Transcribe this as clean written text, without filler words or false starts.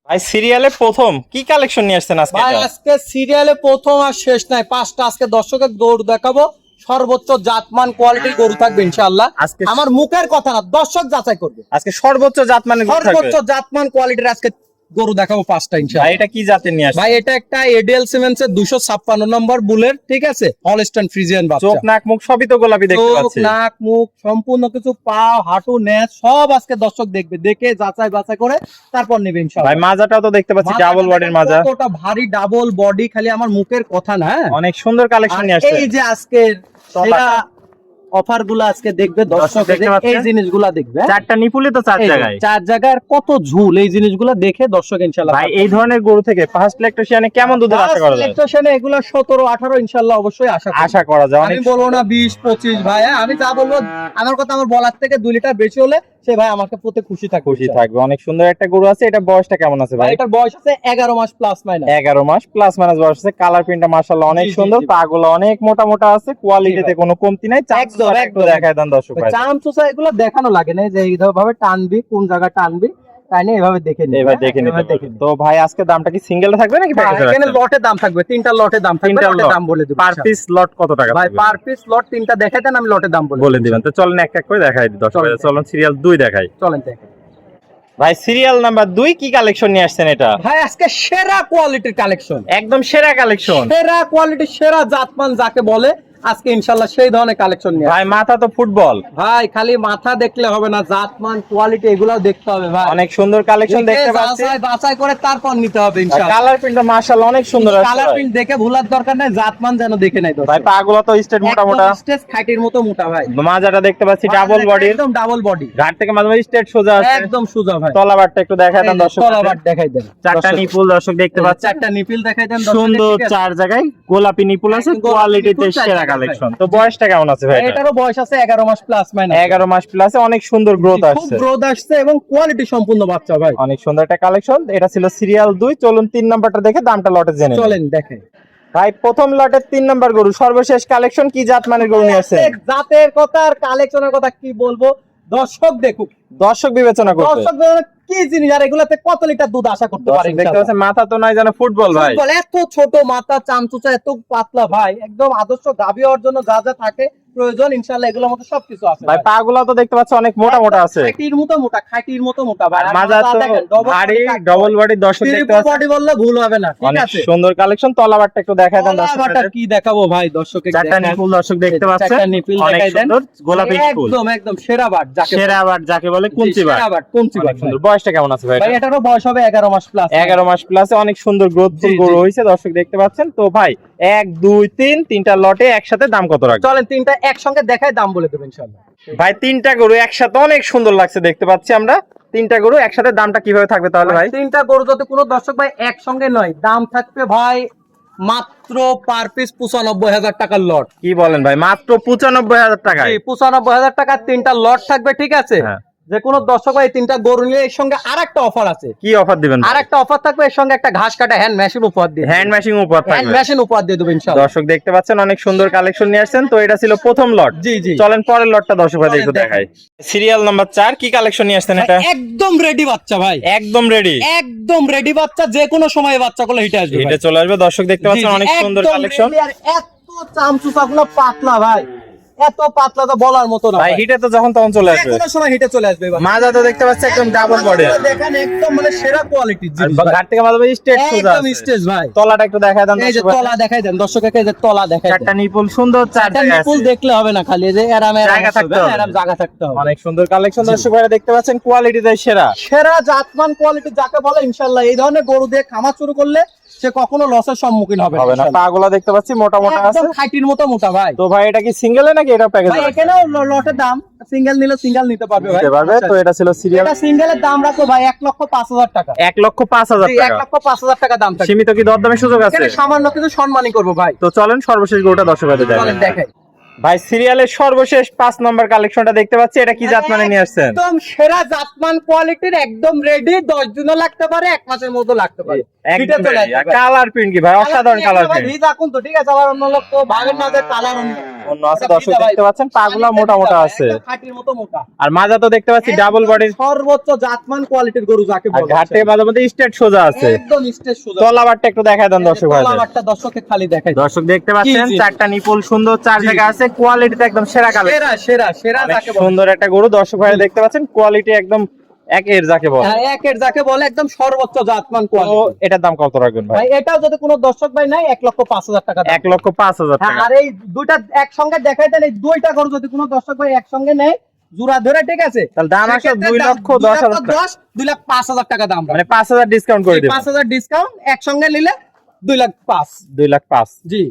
ভাই সিরিয়ালে প্রথম কি কালেকশন নিয়ে আসছেন আজকে? ভাই আজকে সিরিয়ালে প্রথম আর শেষ নাই, পাঁচটা আজকে দর্শকের দৌড় দেখাবো। সর্বোচ্চ জাতমান কোয়ালিটির গরু থাকবে ইনশাআল্লাহ। আজকে আমার মুখের কথা না, দর্শক যাচাই করবে। আজকে সর্বোচ্চ জাতমানের গরু থাকবে। সর্বোচ্চ জাতমান কোয়ালিটির আজকে গরু দেখাবো পাঁচটা ভাই ইনশাআল্লাহ। এটা কি জাতের নিয়ে আসছেন? ভাই এটা একটা এডিএল সিমেন্টস এর 256 নম্বর বুলের, ঠিক আছে, হলস্টাইন ফ্রিজিয়ান বাচ্চা। চোখ নাক মুখ সবই তো গোলাপি দেখতে চোখ পাচ্ছি। নাক মুখ সম্পূর্ণ কিছু, পা হাঁটু নেজ সব আজকে দর্শক দেখবে, দেখে যাচাই বাছাই করে তারপর নেবে ইনশাআল্লাহ। ভাই মাজাটাও তো দেখতে পাচ্ছি ডাবল বডির মাজা। কতটা ভারী ডাবল বডি, খালি আমার মুখের কথা না। হ্যাঁ? অনেক সুন্দর কালেকশন নিয়ে আর আসছেন। এই যে আজকের সেরা অফার গুলো আজকে দেখবে দর্শক, দেখতে পাচ্ছেন? এই জিনিসগুলা দেখবে। চারটা নিপুলে তো চার এই যে জায়গায়। চার জায়গার কত ঝুল, এই জিনিসগুলা দেখে দর্শক ইনশাআল্লাহ। ভাই এই ধরনের গরু থেকে ফার্স্ট ইলেকট্রিশিয়ানে কেমন দুধের আশা করা যায়? ইলেকট্রিশিয়ানে এগুলা 17 18 ইনশাআল্লাহ অবশ্যই আশা করা যায় আমি অনেক। বলবো না 20 25 ভাই, হ্যাঁ? আমি যা বলবো আমার কথা, আমার বলার থেকে 2 লিটার বেশি হলে সে ভাই আমাকে প্রতি খুশি থাকবে। খুশি থাকবে। অনেক সুন্দর একটা গরু আছে। এটা বয়সটা কেমন আছে ভাই? ভাই এটার বয়স আছে 11 মাস প্লাস মাইনাস। 11 মাস প্লাস মাইনাস বয়স আছে। কালার প্রিন্টটা মাশাআল্লাহ অনেক জি, জি, সুন্দর। জি। পাগুলো অনেক মোটা মোটা আছে। কোয়ালিটিতে কোনো কমতি নাই। একদম, একটু একদম। দেখায় দেন দর্শক ভাই। চামচুসা এগুলো দেখানো লাগে না, যে এইভাবে টানবি, কোন জায়গা টানবি তাই না, এইভাবে দেখে নিবি। এবার দেখে নিতে এভাবে পারবেন। তো ভাই আজকে দামটা কি সিঙ্গেল থাকবে নাকি প্যাকেজে এখানে রাখছেন? লটে দাম থাকবে, 3টা লটে দাম থাকবে, তিনটা লটে লট। দাম বলে দেব পার পিস লট কত টাকা ভাই। থাকবে? পার পিস লট 3টা দেখাই দেন, আমি লটে দাম বলে দিবেন। তো চলেন এক এক করে দেখাই দিই দর্শক। চলেন। চলুন সিরিয়াল 2 দেখাই। চলেন দেখেন। ভাই সিরিয়াল নাম্বার 2 কি কালেকশন নিয়ে আসছেন এটা? ভাই আজকে সেরা কোয়ালিটির কালেকশন, একদম সেরা কালেকশন। সেরা কোয়ালিটি, সেরা জাতমান যাকে বলে, আজকে ইনশাআল্লাহ সেই ধরনের কালেকশন নিয়ে ভাই মাথা তো ফুটবল। ভাই খালি মাথা দেখলে হবে না, জাতমান কোয়ালিটি এগুলাও দেখতে হবে ভাই। অনেক সুন্দর কালেকশন দেখতে পাচ্ছি। যাচাই বাছাই করে তারপর নিতে হবে ইনশাআল্লাহ। কালার প্রিন্টটা মাশাআল্লাহ অনেক সুন্দর আছে। কালার প্রিন্ট দেখে ভুলার দরকার নাই, জাতমান যেন দেখে নাই দর্শক। ভাই পাগুলো তো স্টেট মোটা মোটা। স্টেজ খাইটির মতো মোটা ভাই। মাজাটা দেখতে পাচ্ছি ডাবল বডির। একদম ডাবল বডি, ঘাট থেকে মাঝে মাঝে স্টেট সোজা আছে। একদম সোজা ভাই। তলাবারটা একটু দেখায় দেন দর্শক। তলাবার দেখাই দেন। চারটা দর্শক, নিপুল দর্শক দেখতে পাচ্ছেন। চারটা নিপিল দেখাই দেন দর্শক। সুন্দর চার জায়গায় গোলাপি নিপুল আছে। একদম গোলাপি কোয়ালিটিতে নিপুল, চার সেরা জায়গায় কালেকশন। তো বয়সটা কেমন আছে ভাই? এটারও বয়স আছে 11 মাস প্লাস মাইনাস। 11 মাস প্লাস অনেক সুন্দর গ্রোথ খুব আসছে। গ্রোথ আসছে এবং কোয়ালিটি সম্পূর্ণ বাচ্চা ভাই। অনেক সুন্দর একটা কালেকশন। এটা ছিল সিরিয়াল 2। চলুন 3 নাম্বারটা দেখে দামটা লটে জেনে নিই। চলেন দেখেন। ভাই প্রথম লটের 3 নাম্বার গরু, সর্বশেষ কালেকশন কি জাত মানের গরু নিয়ে আসছেন? জাতের কথা আর কালেকশনের কথা কি বলবো, দর্শক দেখুক, দর্শক বিবেচনা করবে। দর্শক কি জিনিস, আর এগুলাতে কত লিটার দুধ আশা করতে পারে দর্শক দেখতে পাচ্ছেন মাথা তো নাই যেন ফুটবল ভাই। ফুটবল, এত ছোট মাথা, চামচুচা, এত পাতলা ভাই, একদম আদর্শ গাভী হওয়ার জন্য যা যা থাকে প্রয়োজন ইনশাআল্লাহ এগুলোর মধ্যে সবকিছু আছে ভাই পাগুলো তো দেখতে পাচ্ছেন অনেক মোটা মোটা আছে। খাইটির মতো মোটা, খাইটির মতো মোটা ভাই। আর মাজা তো দেখেন, double ভারী body ডবল বডি দর্শক দেখতে triple পাচ্ছেন। body বললে ভুল হবে না, ঠিক অনেক আছে। সুন্দর কালেকশন। তলাবারটা একটু দেখায় দেন দর্শক। তলাবারটা কি দেখাবো ভাই দর্শকের, চারটা নিপুল দর্শক দেখতে পাচ্ছেন। চারটা নিপিল অনেক দেখাই দেন। সুন্দর গোলাপি নিপুল। একদম একদম সেরা বাট যাকে বলে। সেরা বাট যাকে বলে কুঞ্চি বাট। সেরা বাট, কুঞ্চি বাট অনেক সুন্দর। ভাই। বয়সটা কেমন আছে ভাই? ভাই এটারও বয়স হবে 11 মাস প্লাস। 11 মাস প্লাসে অনেক সুন্দর গ্রোথফুল জি, জি। গরু হয়েছে দর্শক দেখতে পাচ্ছেন। তো ভাই 1 2 3 তিনটা লটে একসাথে দাম কত রাখবেন? চলেন তিনটা একসঙ্গে দেখায় দাম বলে দেবেন ইনশাআল্লাহ। ভাই তিনটা গরু একসাথে অনেক সুন্দর লাগছে দেখতে পাচ্ছি আমরা। তিনটা গরু একসাথে দামটা কিভাবে থাকবে তাহলে ভাই? তিনটা গরু যদি কোনো দর্শক ভাই একসঙ্গে নয়, দাম থাকবে ভাই মাত্র পার পিস 95,000 টাকার লট। কি বলেন ভাই? মাত্র 95,000 টাকায়? 95,000 টাকার তিনটা লট থাকবে, ঠিক আছে। হ্যাঁ। যে কোনো দর্শক ভাই তিনটা গরু নিলে এর সঙ্গে আরেকটা অফার আছে। কি অফার দিবেন? আরেকটা অফার থাকবে, এর সঙ্গে একটা ঘাস কাটা হ্যান্ড মেশিন উপহার দিয়ে, হ্যান্ড মেশিং উপহার হ্যান্ড থাকবে। মেশিন উপহার দিয়ে দেবো ইনশাআল্লাহ। দর্শক দেখতে পাচ্ছেন অনেক সুন্দর কালেকশন নিয়ে আসছেন। তো এটা ছিল প্রথম লট। জি, জি। চলেন পরের লটটা দর্শক ভাই চলেন একটু দেখেন। দেখাই। সিরিয়াল নাম্বার 4 কি কালেকশন নিয়ে আসছেন এটা? একদম রেডি বাচ্চা ভাই, একদম রেডি। একদম রেডি বাচ্চা, যে কোনো সময় বাচ্চাগুলো হিটে আসবে এটা ভাই। চলে আসবে দর্শক দেখতে জি, পাচ্ছেন জি, অনেক সুন্দর একদম কালেকশন। ready, আর এত চামচুচাগুলো পাতলা ভাই, এত পাতলা তো বলার মতো না ভাই ভাই। হিটে তো যখন তখন চলে যে আসবে। কোনো সময় হিটে চলে আসবে ভাই। মাজা তো দেখতে পাচ্ছি একদম ডাবল বডি। দেখেন একদম মানে সেরা কোয়ালিটির জিনিস ভাই। ঘাট থেকে মাঝে মাঝে স্টেট সোজা একদম আছে। স্টেজ ভাই। তলাটা একটু দেখায় দেন এই যে দর্শক ভাই। তলা দেখাই দেন দর্শককে, এই যে তলা দেখাই চারটা দেন। নিপুল সুন্দর চার চারটা জায়গা নিপুল আছে। দেখলে হবে না, খালি এই যে এরামে জায়গা থাকতে হবে। এরাম জায়গা থাকতে হবে। অনেক সুন্দর কালেকশন দর্শক ভাইরা দেখতে পাচ্ছেন। কোয়ালিটিতে সেরা। সেরা জাতমান কোয়ালিটি যাকে বলে ইনশাআল্লাহ এই ধরনের গরু দিয়ে খামার শুরু করলে সে কখনো লসের সম্মুখীন হবে হবে না। ইনশাআল্লাহ। পাগুলা দেখতে পাচ্ছি মোটা মোটা আছে। একদম খাইটির মতো মোটা ভাই। তো ভাই এটা কি সিঙ্গেল নাকি এটা প্যাকেজ? ভাই এখানেও লটের দাম, সিঙ্গেল নিলে সিঙ্গেল নিতে পারবে ভাই। নিতে পারবে। তো এটা ছিল সিরিয়াল। এটা সিঙ্গেলের দাম রাখো ভাই 1,05,000 টাকা। 1,05,000 জি, টাকা। 1,05,000 টাকা দাম থাকে। সীমিত কি দরদামের সুযোগ আছে? এখানে সামান্য কিছু সম্মানই করবো ভাই। তো চলেন সর্বশেষ গরুটা দর্শক ভাইদের চলেন দেখাই। দেখাই। ভাই সিরিয়ালের সর্বশেষ 5 নম্বর কালেকশনটা দেখতে পাচ্ছি। এটা কি জাত মানে নিয়ে আসছেন? একদম সেরা জাতমান কোয়ালিটির, একদম রেডি, 10 দিনও লাগতে পারে, 1 মাসের মতো লাগতে পারে। একদম চলে আসবে ভাই। কালার প্রিন্ট কি ভাই? অসাধারণ কালার প্রিন্ট। ভিজা কোন তো ঠিক আছে, আবার অন্য লোক তো ভাবেন না যে কালার অন্য আছে দর্শক দেখতে পাচ্ছেন, পাগুলা মোটা মোটা আছে, খাঁটির মতো মোটা। আর মাজা তো দেখতে পাচ্ছি ডাবল বডির, সর্বোচ্চ জাতমান কোয়ালিটির গরু যাকে বলে, ঘাট থেকে মাঝে মধ্যে স্ট্রেট সোজা আছে। একদম স্টেজ সোজা। তলাবারটা একটু দেখায় দেন দর্শক ভাই। তলাবারটা দর্শককে খালি দেখাই। দর্শক দেখতে পাচ্ছেন জি, জি। চারটা নিপুল সুন্দর, চার জি, জায়গা জি। আছে, কোয়ালিটিতে একদম সেরা কালেকশন, সেরা সেরা সেরা যাকে বলে। সুন্দর একটা গরু দর্শক ভাই দেখতে পাচ্ছেন, কোয়ালিটি একদম একের যাকে বলে। হ্যাঁ, একের যাকে বলে একদম সর্বোচ্চ জাতমান তো কোয়ালিটি। এটার দাম কত রাখবেন ভাই? ভাই এটাও যদি কোনো দর্শক ভাই নাই 1,05,000 টাকা দাম। 1,05,000 হ্যাঁ, টাকা। আর এই দুইটা একসঙ্গে দেখাই দেন, এই দুইটা গরু যদি কোনো দর্শক ভাই একসঙ্গে নেয় জোড়া ধরে, ঠিক আছে, তাহলে দাম আসলে সেক্ষেত্রে 2,10,000 টাকা। 2,05,000 টাকা দাম। মানে 5,000 ডিসকাউন্ট করে দিবেন। 5,000 ডিসকাউন্ট, একসঙ্গে নিলে 2,05,000। 2,05,000। জি।